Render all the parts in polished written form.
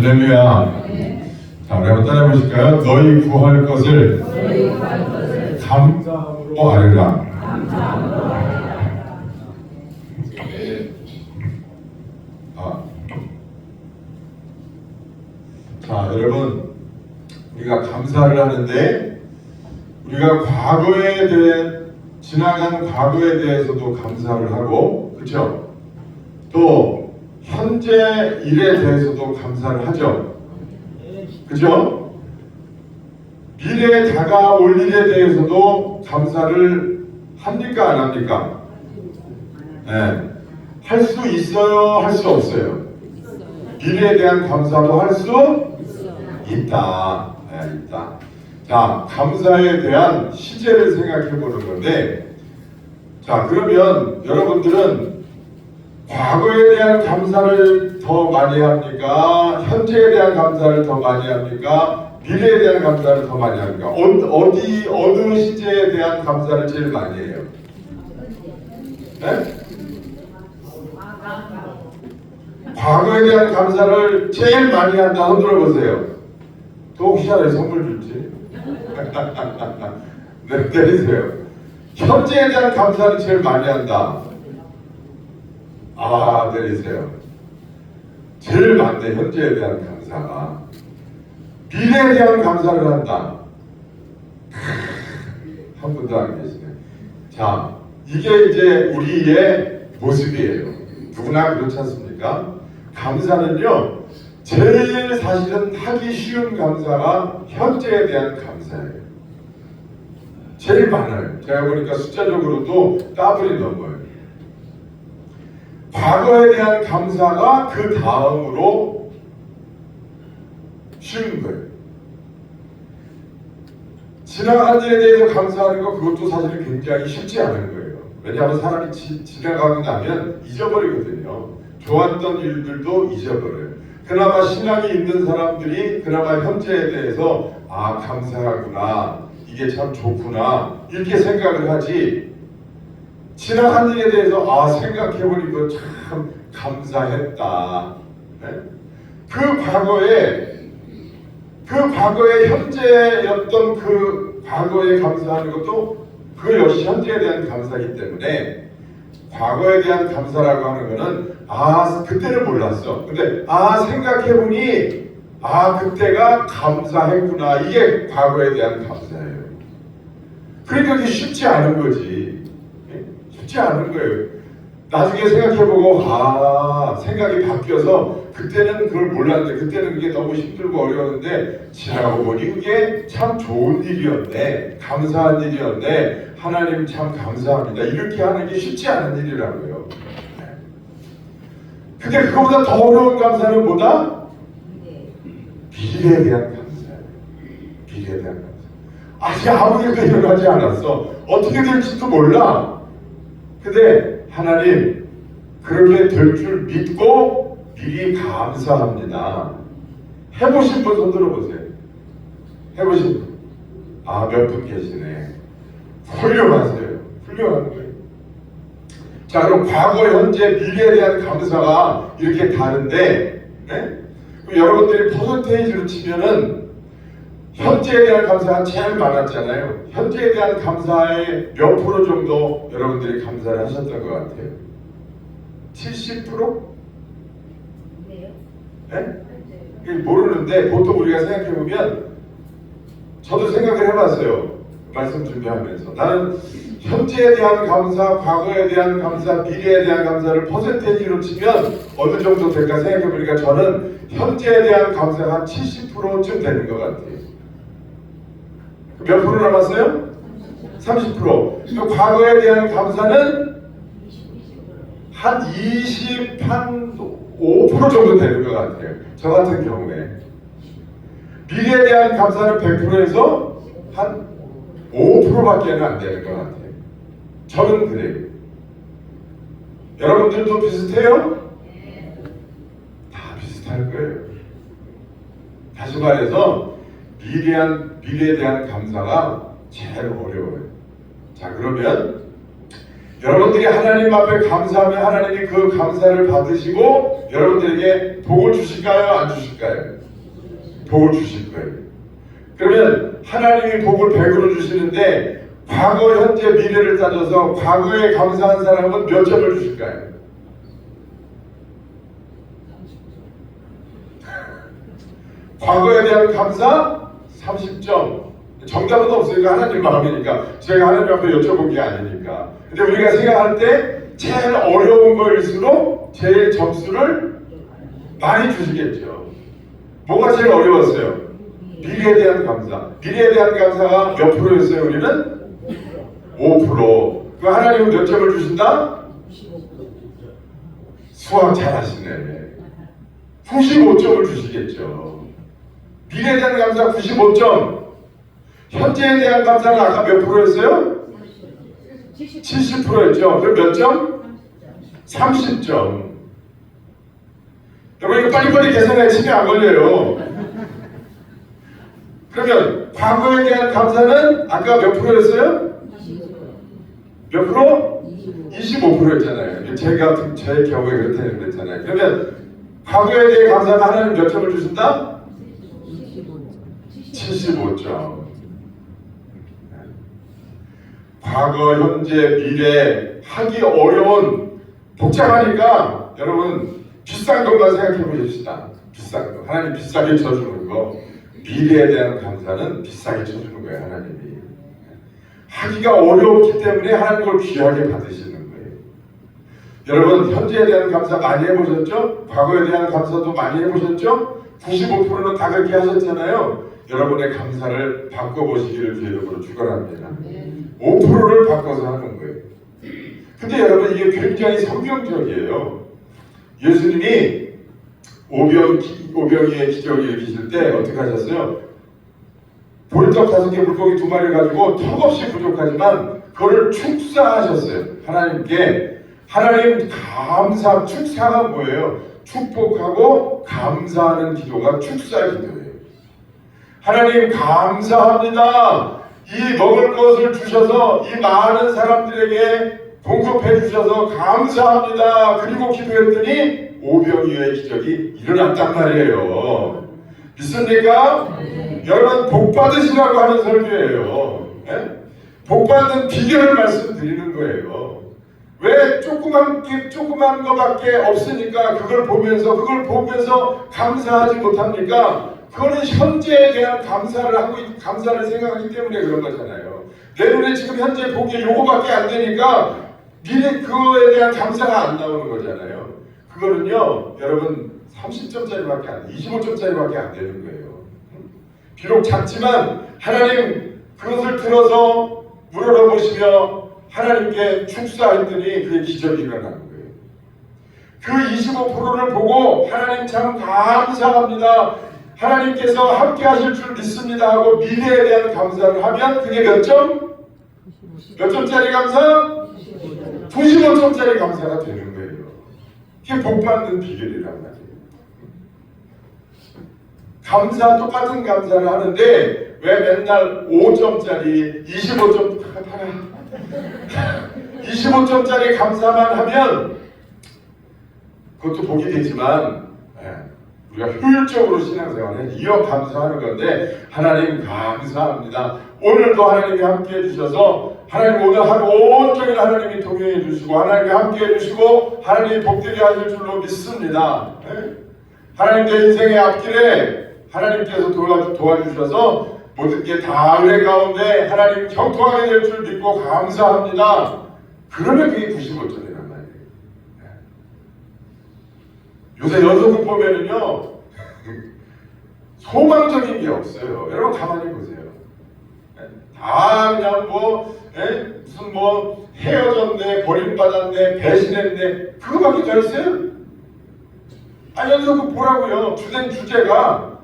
할렐루야. 자, 우리 한번 따라해 보실까요? 너희 구할 것을 감사함으로 아뢰라. 자, 여러분, 우리가 감사를 하는데 우리가 과거에 대해 지나간 과거에 대해서도 감사를 하고, 그렇죠? 또 현재 일에 대해서도 감사를 하죠. 그죠? 미래에 다가올 일에 대해서도 감사를 합니까? 안 합니까? 네. 할 수 있어요? 할 수 없어요? 미래에 대한 감사도 할 수 있다. 네, 있다. 자, 감사에 대한 시제를 생각해 보는 건데, 자, 그러면 여러분들은 과거에 대한 감사를 더 많이 합니까? 현재에 대한 감사를 더 많이 합니까? 미래에 대한 감사를 더 많이 합니까? 어느 시제에 대한 감사를 제일 많이 해요? 네? 과거에 대한 감사를 제일 많이 한다. 손 들어보세요. 또 혹시나 선물 줄지? 네, 내리세요. 현재에 대한 감사를 제일 많이 한다. 아, 내리세요. 제일 많네, 현재에 대한 감사가. 미래에 대한 감사를 한다. 한 분도 안 계시네. 자, 이게 이제 우리의 모습이에요. 누구나 그렇지 않습니까? 감사는요, 제일 사실은 하기 쉬운 감사가 현재에 대한 감사예요. 제일 많아요. 제가 보니까 숫자적으로도 따블이 넘어요. 과거에 대한 감사가 그 다음으로 쉬운 거예요. 지나간 일에 대해서 감사하는 거, 그것도 사실은 굉장히 쉽지 않은 거예요. 왜냐하면 사람이 지나가고 나면 잊어버리거든요. 좋았던 일들도 잊어버려요. 그나마 신앙이 있는 사람들이 그나마 현재에 대해서 아, 감사하구나, 이게 참 좋구나, 이렇게 생각을 하지, 지나간 일에 대해서 아, 생각해보니까 참 감사했다. 네? 그 과거의 현재였던 그 과거에 감사하는 것도 그 역시 현재에 대한 감사이기 때문에, 과거에 대한 감사라고 하는 거는 아, 그때는 몰랐어. 근데 아, 생각해보니 아, 그때가 감사했구나, 이게 과거에 대한 감사예요. 그러니까 그게 쉽지 않은 거지. 쉽지 않은 거예요. 나중에 생각해보고 아, 생각이 바뀌어서 그때는 그걸 몰랐는데, 그때는 그게 너무 힘들고 어려웠는데 지나고 보니 그게 참 좋은 일이었네, 감사한 일이었네, 하나님 참 감사합니다, 이렇게 하는 게 쉽지 않은 일이라고요. 근데 그거보다 더 어려운 감사는 뭐다? 미래에 대한 감사예요. 미래에 대한 감사. 아직 아무 일도 일어나지 않았어. 어떻게 될지도 몰라. 근데 하나님, 그렇게 될 줄 믿고 미리 감사합니다. 해보신 분 손 들어보세요. 해보신 분. 아, 몇 분 계시네. 훌륭하세요. 훌륭한 거예요. 자, 그럼 과거, 현재, 미래에 대한 감사가 이렇게 다른데, 네? 여러분들이 퍼센테이지로 치면은 현재에 대한 감사가 제일 많았잖아요. 현재에 대한 감사의 몇 프로 정도 여러분들이 감사를 하셨던 것 같아요? 70%? 네? 모르는데 보통 우리가 생각해보면, 저도 생각을 해봤어요. 말씀 준비하면서. 나는 현재에 대한 감사, 과거에 대한 감사, 미래에 대한 감사를 퍼센테이지로 치면 어느 정도 될까 생각해보니까 저는 현재에 대한 감사가 한 70%쯤 되는 것 같아요. 몇 프로 남았어요? 30%. 과거에 대한 감사는 한 25% 정도 되는 것 같아요. 저 같은 경우에. 미래에 대한 감사는 100%에서 한 5%밖에 안 되는 것 같아요. 저는 그래요. 여러분들도 비슷해요? 다 비슷할 거예요. 다시 말해서 미래에 대한 감사가 제일 어려워요. 자, 그러면 여러분들이 하나님 앞에 감사하면 하나님이 그 감사를 받으시고 여러분들에게 복을 주실까요? 안 주실까요? 복을 주실 거예요. 그러면 하나님이 복을 100으로 주시는데 과거, 현재, 미래를 따져서 과거에 감사한 사람은 몇 점을 주실까요? 과거에 대한 감사 30점. 정답은 없으니까 하나님 마음이니까 제가 하나님 앞에 여쭤본 게 아니니까. 근데 우리가 생각할 때 제일 어려운 거일수록 제일 점수를 많이 주시겠죠. 뭐가 제일 어려웠어요? 미래에 대한 감사. 미래에 대한 감사가 몇 프로였어요? 우리는 5%. 그 하나님은 몇 점을 주신다? 수학 잘하시네. 95점을 주시겠죠. 미래에 대한 감사 95점. 현재에 대한 감사는 아까 몇 프로였어요? 70%였죠. 그럼 몇 점? 30점. 여러분 이거 빨리빨리 계산해. 시간이 안 걸려요. 그러면 과거에 대한 감사는 아까 몇 프로였어요? 몇 프로? 25%였잖아요. 제가 제 경우에 그렇다는 그랬잖아요. 그러면 과거에 대해 감사가 하나님 몇 점을 주신다? 75점. 과거, 현재, 미래 하기 어려운 복잡하니까 여러분 비싼 것만 생각해 보십시다. 비싼 거. 하나님 비싸게 쳐주는 거. 미래에 대한 감사는 비싸게 쳐주는 거예요. 하나님이. 하기가 어렵기 때문에 하나님 걸 귀하게 받으시는 거예요. 여러분 현재에 대한 감사 많이 해보셨죠? 과거에 대한 감사도 많이 해보셨죠? 95%는 다 그렇게 하셨잖아요. 여러분의 감사를 바꿔보시기를 주의적으로 축원합니다. 5%를 바꿔서 하는 거예요. 근데 여러분 이게 굉장히 성경적이에요. 예수님이 오병이의 기적을 일으키실 때 어떻게 하셨어요? 보리떡 5개 물고기 2마리 가지고 턱없이 부족하지만 그거를 축사하셨어요. 하나님께. 하나님 감사, 축사가 뭐예요? 축복하고 감사하는 기도가 축사 기도예요. 하나님 감사합니다. 이 먹을 것을 주셔서 이 많은 사람들에게 공급해 주셔서 감사합니다. 그리고 기도했더니 오병이어의 기적이 일어났단 말이에요. 믿습니까? 여러분 복 받으시라고 하는 설교예요. 네? 복 받는 비결을 말씀드리는 거예요. 왜 조그만 거밖에 없으니까 그걸 보면서 감사하지 못합니까? 그거는 현재에 대한 감사를 생각하기 때문에 그런 거잖아요. 내 눈에 지금 현재 복이 요거밖에 안 되니까 미래 그거에 대한 감사가 안 나오는 거잖아요. 그거는요, 여러분 30점짜리밖에 안 돼, 25점짜리밖에 안 되는 거예요. 비록 작지만 하나님 그것을 들어서 우러러보시며 하나님께 축사했더니 그의 기적이 일어나는 거예요. 그 25%를 보고 하나님 참 감사합니다. 하나님께서 함께 하실 줄 믿습니다 하고 미래에 대한 감사를 하면 그게 몇 점? 몇 점짜리 감사? 95점짜리 감사가 되는 거예요. 그게 복받는 비결이란 말이에요. 감사 똑같은 감사를 하는데 왜 맨날 5점짜리 25점짜리 감사만 하면 그것도 복이 되지만 우리가 효율적으로 신앙생활을 이어 감사하는 건데 하나님 감사합니다. 오늘도 하나님이 함께 해주셔서 하나님 오늘 하루 온종일 하나님이 동행해 주시고 하나님이 함께 해주시고 하나님이 복되게 하실 줄로 믿습니다. 하나님 내 인생의 앞길에 하나님께서 도와주셔서 모든 게 다 은혜 가운데 하나님 형통하게 될 줄 믿고 감사합니다. 그러면 그게 95점이란 말이에요. 요새 연속극 보면은요 소망적인 게 없어요. 여러분 가만히 보세요. 다 그냥 무슨 헤어졌네, 버림받았네, 배신했네 그거밖에 더 있어요? 아니 연속극 보라고요. 주제가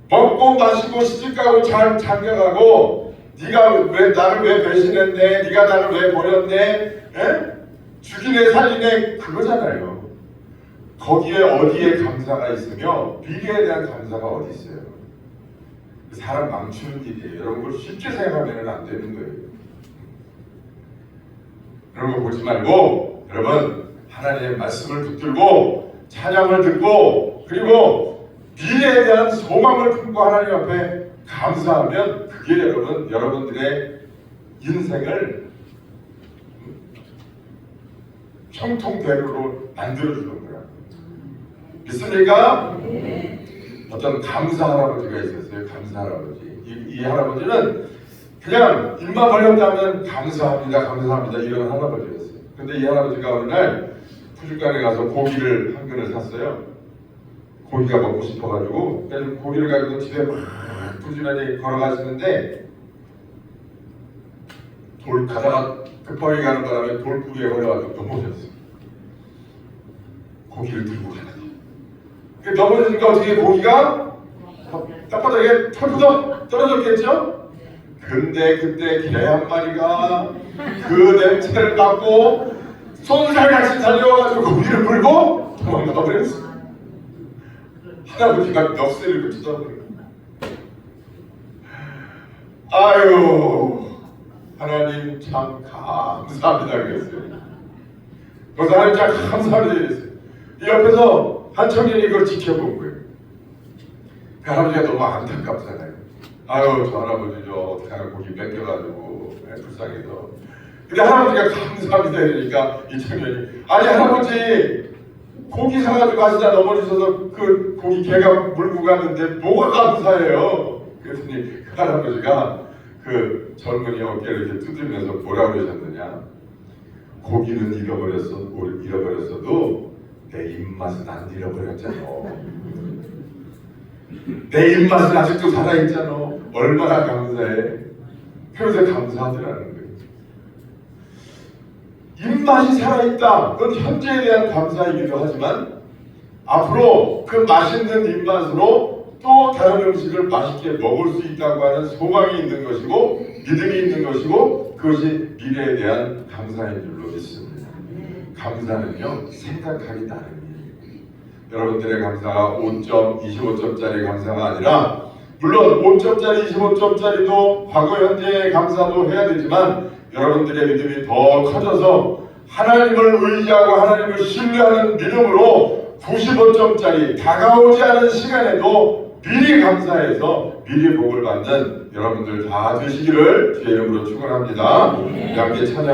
먹고 마시고 시집가고 장가가고 네가 왜 나를 왜 배신했네, 네가 나를 왜 버렸네, 죽이네 살리네 그거잖아요. 거기에 어디에 감사가 있으며 미래에 대한 감사가 어디 있어요? 사람 망치는 일이에요. 여러분 그걸 쉽게 생각하면 안 되는 거예요. 그런 거 보지 말고 여러분 하나님의 말씀을 붙들고 찬양을 듣고 그리고 미래에 대한 소망을 품고 하나님 앞에 감사하면 그게 여러분들의 인생을 형통대로로 만들어주는 거야. 믿습니까? 어떤 감사 할아버지가 있었어요. 감사 할아버지. 이 할아버지는 그냥 입만 벌렸다면 감사합니다, 감사합니다 이런 할아버지였어요. 근데 이 할아버지가 어느 날 푸주간에 가서 고기를 한 근을 샀어요. 고기가 먹고 싶어가지고 그래서 고기를 가지고 집에 막 부지런히 걸어가시는데 가다가 급하게 가는 바람에 돌부리에 걸려가지고 넘어졌어요. 고기를 들고 가다가 넘어지니까 어떻게 고기가 땅바닥에 털푸덕 떨어졌겠죠? 근데 그때 개 한 마리가 그 냄새를 맡고 손살같이 달려와가지고 고기를 물고 도망가 버렸어. 할아버지가 넋을 쳐다보는 거야. 아유, 하나님 참 감사합니다 그랬어요. 그래서 하나님 참 감사합니다 그랬어요. 이 옆에서 한 청년이 그걸 지켜본 거예요. 그 할아버지가 너무 안타깝잖아요. 아유, 저 할아버지 저 어떡하나 고기 뺏겨가지고 불쌍해서. 근데 할아버지가 감사합니다 이러니까 이 청년이 아니 할아버지 고기 사가지고 가시다 넘어지셔서 그 고기 개가 물고 갔는데 뭐가 감사해요. 그랬더니 그 할아버지가 그 젊은이 어깨를 이렇게 두드리면서 뭐라고 그러셨느냐. 고기는 잃어버렸어도 내 입맛은 안 잃어버렸잖아. 내 입맛은 아직도 살아있잖아. 얼마나 감사해. 그래서 감사하더라는 거예요. 입맛이 살아있다. 그건 현재에 대한 감사이기도 하지만 앞으로 그 맛있는 입맛으로 또 다른 음식을 맛있게 먹을 수 있다고 하는 소망이 있는 것이고 믿음이 있는 것이고 그것이 미래에 대한 감사인 줄로 믿습니다. 감사는요 생각하기 나름이에요. 여러분들의 감사가 5점, 25점짜리 감사가 아니라 물론 5점짜리, 25점짜리도 과거, 현재의 감사도 해야 되지만 여러분들의 믿음이 더 커져서 하나님을 의지하고 하나님을 신뢰하는 믿음으로 95점짜리 다가오지 않은 시간에도 미리 감사해서 미리 복을 받는 여러분들 다 되시기를 주의 이름으로 축원합니다. 함께 찬양